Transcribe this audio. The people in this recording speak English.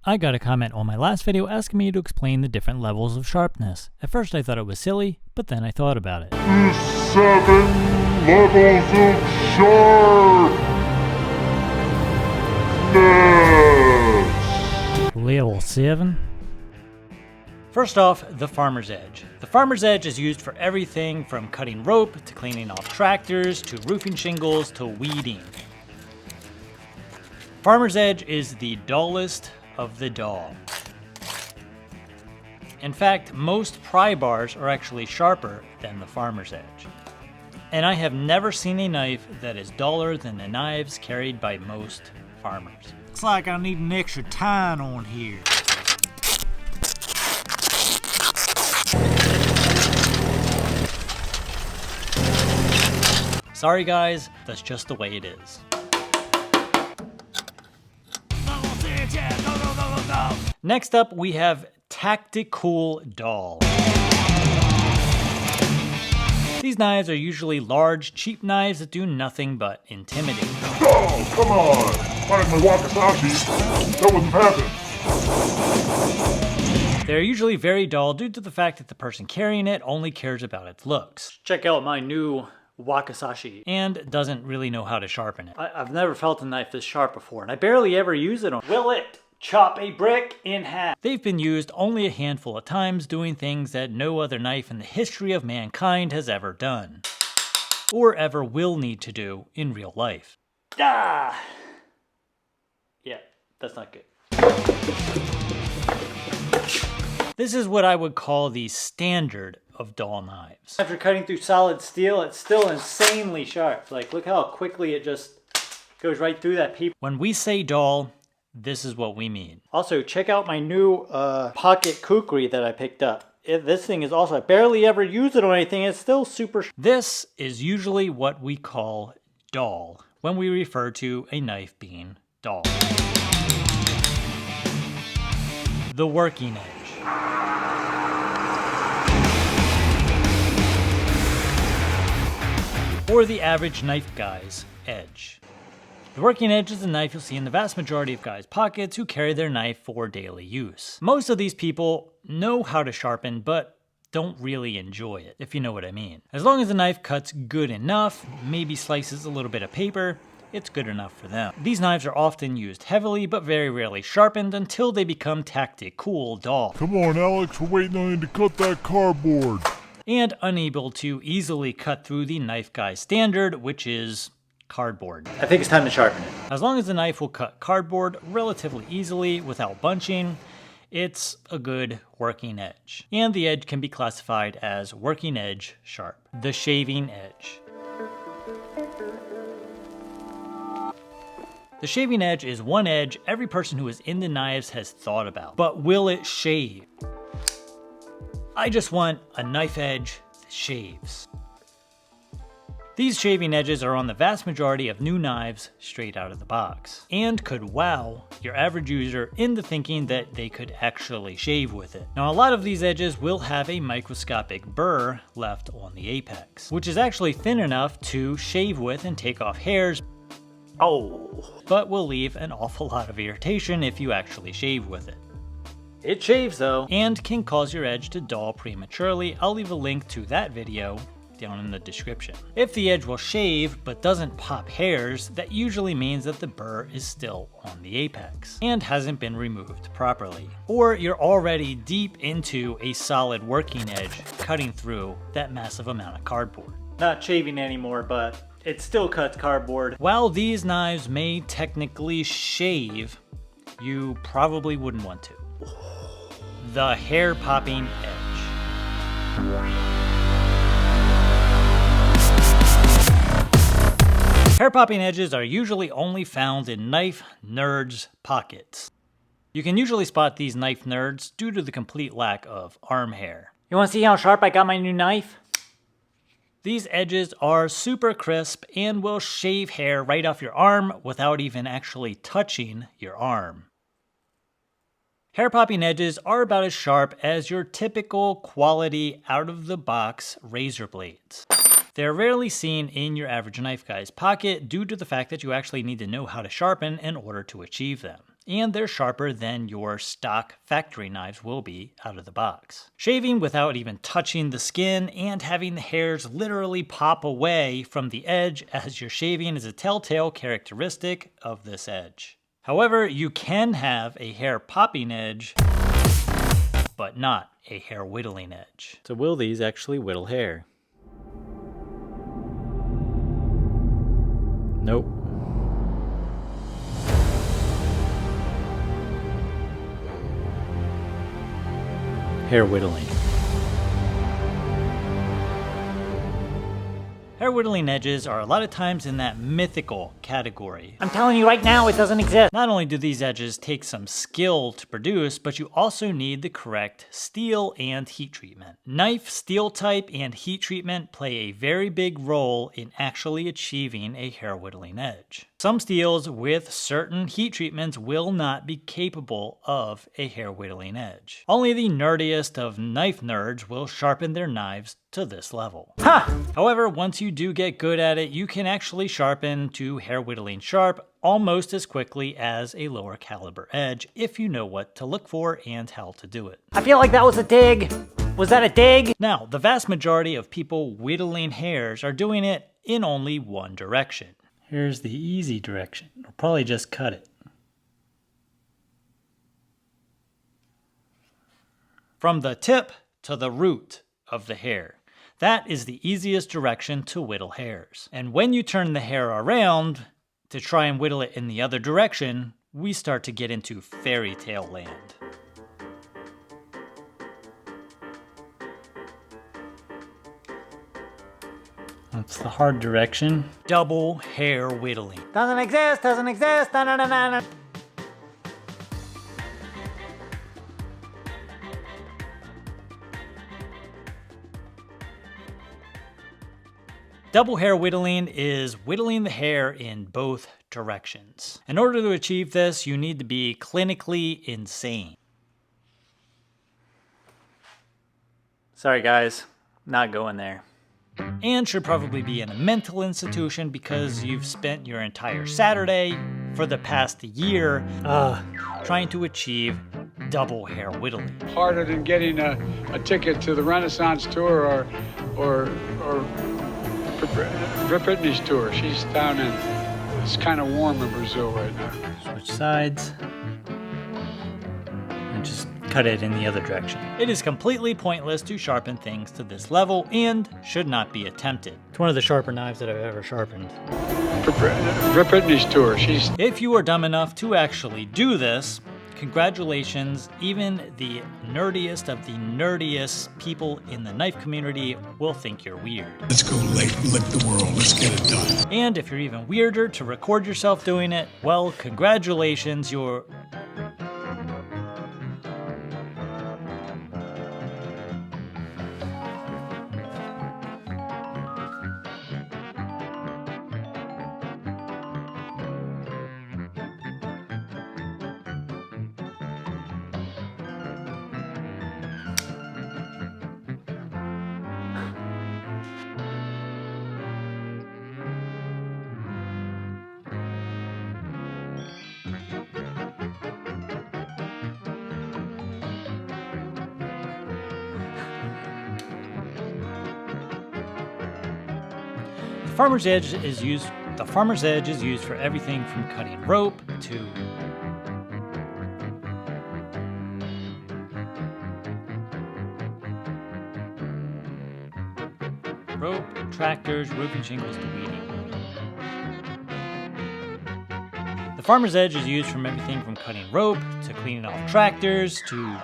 I got a comment on my last video asking me to explain the different levels of sharpness. At first I thought it was silly, but then I thought about it. There's 7 levels of sharpness. Level 7? First off, the farmer's edge. The farmer's edge is used for everything from cutting rope, to cleaning off tractors, to roofing shingles, to weeding. Farmer's edge is the dullest of the dull. In fact, most pry bars are actually sharper than the farmer's edge. And I have never seen a knife that is duller than the knives carried by most farmers. Looks like I need an extra tine on here. Sorry guys, that's just the way it is. Next up, we have TACTICOOL dull. These knives are usually large, cheap knives that do nothing but intimidate. Oh, come on! Like my Wakizashi, that wouldn't happen. They're usually very dull due to the fact that the person carrying it only cares about its looks. Check out my new Wakizashi, and doesn't really know how to sharpen it. I've never felt a knife this sharp before, and I barely ever use it on. Will it chop a brick in half? They've been used only a handful of times, doing things that no other knife in the history of mankind has ever done, or ever will need to do in real life. Ah! Yeah, that's not good. This is what I would call the standard of dull knives. After cutting through solid steel, it's still insanely sharp. Like, look how quickly it just goes right through that paper. When we say dull, this is what we mean. Also, check out my new pocket kukri that I picked up. This thing is also, I barely ever use it on anything. It's still super. This is usually what we call dull when we refer to a knife being dull. The working edge. Or the average knife guy's edge. The working edge is a knife you'll see in the vast majority of guys' pockets who carry their knife for daily use. Most of these people know how to sharpen, but don't really enjoy it, if you know what I mean. As long as the knife cuts good enough, maybe slices a little bit of paper, it's good enough for them. These knives are often used heavily, but very rarely sharpened until they become TACTICOOL dull. Come on, Alex, we're waiting on you to cut that cardboard. And unable to easily cut through the knife guy standard, which is cardboard. I think it's time to sharpen it. As long as the knife will cut cardboard relatively easily without bunching, it's a good working edge. And the edge can be classified as working edge sharp. The shaving edge. The shaving edge is one edge every person who is into knives has thought about. But will it shave? I just want a knife edge that shaves. These shaving edges are on the vast majority of new knives straight out of the box, and could wow your average user into thinking that they could actually shave with it. Now, a lot of these edges will have a microscopic burr left on the apex, which is actually thin enough to shave with and take off hairs. Oh, but will leave an awful lot of irritation if you actually shave with it. It shaves though, and can cause your edge to dull prematurely. I'll leave a link to that video down in the description. If the edge will shave but doesn't pop hairs, that usually means that the burr is still on the apex and hasn't been removed properly. Or you're already deep into a solid working edge cutting through that massive amount of cardboard. Not shaving anymore, but it still cuts cardboard. While these knives may technically shave, you probably wouldn't want to. The hair popping edge. Hair popping edges are usually only found in knife nerds' pockets. You can usually spot these knife nerds due to the complete lack of arm hair. You want to see how sharp I got my new knife? These edges are super crisp and will shave hair right off your arm without even actually touching your arm. Hair popping edges are about as sharp as your typical quality out-of-the-box razor blades. They're rarely seen in your average knife guy's pocket due to the fact that you actually need to know how to sharpen in order to achieve them. and they're sharper than your stock factory knives will be out of the box. Shaving without even touching the skin and having the hairs literally pop away from the edge as you're shaving is a telltale characteristic of this edge. However, you can have a hair popping edge, but not a hair whittling edge. So will these actually whittle hair? Nope. Hair whittling. Hair whittling edges are a lot of times in that mythical category. I'm telling you right now, it doesn't exist. Not only do these edges take some skill to produce, but you also need the correct steel and heat treatment. Knife steel type and heat treatment play a very big role in actually achieving a hair whittling edge. Some steels with certain heat treatments will not be capable of a hair whittling edge. Only the nerdiest of knife nerds will sharpen their knives to this level. However, once you do get good at it, you can actually sharpen to hair whittling sharp almost as quickly as a lower caliber edge if you know what to look for and how to do it. I feel like that was a dig. Was that a dig? Now, the vast majority of people whittling hairs are doing it in only one direction. Here's the easy direction. I'll probably just cut it. From the tip to the root of the hair. That is the easiest direction to whittle hairs. And when you turn the hair around to try and whittle it in the other direction, we start to get into fairy tale land. That's the hard direction. Double hair whittling. Doesn't exist, doesn't exist. Na, na, na, na, na. Double hair whittling is whittling the hair in both directions. In order to achieve this, you need to be clinically insane. Sorry guys, not going there. And should probably be in a mental institution because you've spent your entire Saturday for the past year trying to achieve double hair whittling. Harder than getting a ticket to the Renaissance tour or Whitney's tour. She's down in, it's kind of warm in Brazil right now. Switch sides and just cut it in the other direction. It is completely pointless to sharpen things to this level and should not be attempted. It's one of the sharper knives that I've ever sharpened. Whitney's tour. She's. If you are dumb enough to actually do this, congratulations. Even the nerdiest of the nerdiest people in the knife community will think you're weird. Let's go lick the world. Let's get it done. And if you're even weirder to record yourself doing it, well, congratulations, you're... The farmer's edge is used for everything from cutting rope to tractors, roofing shingles to weeding. The farmer's edge is used from everything from cutting rope to cleaning off tractors to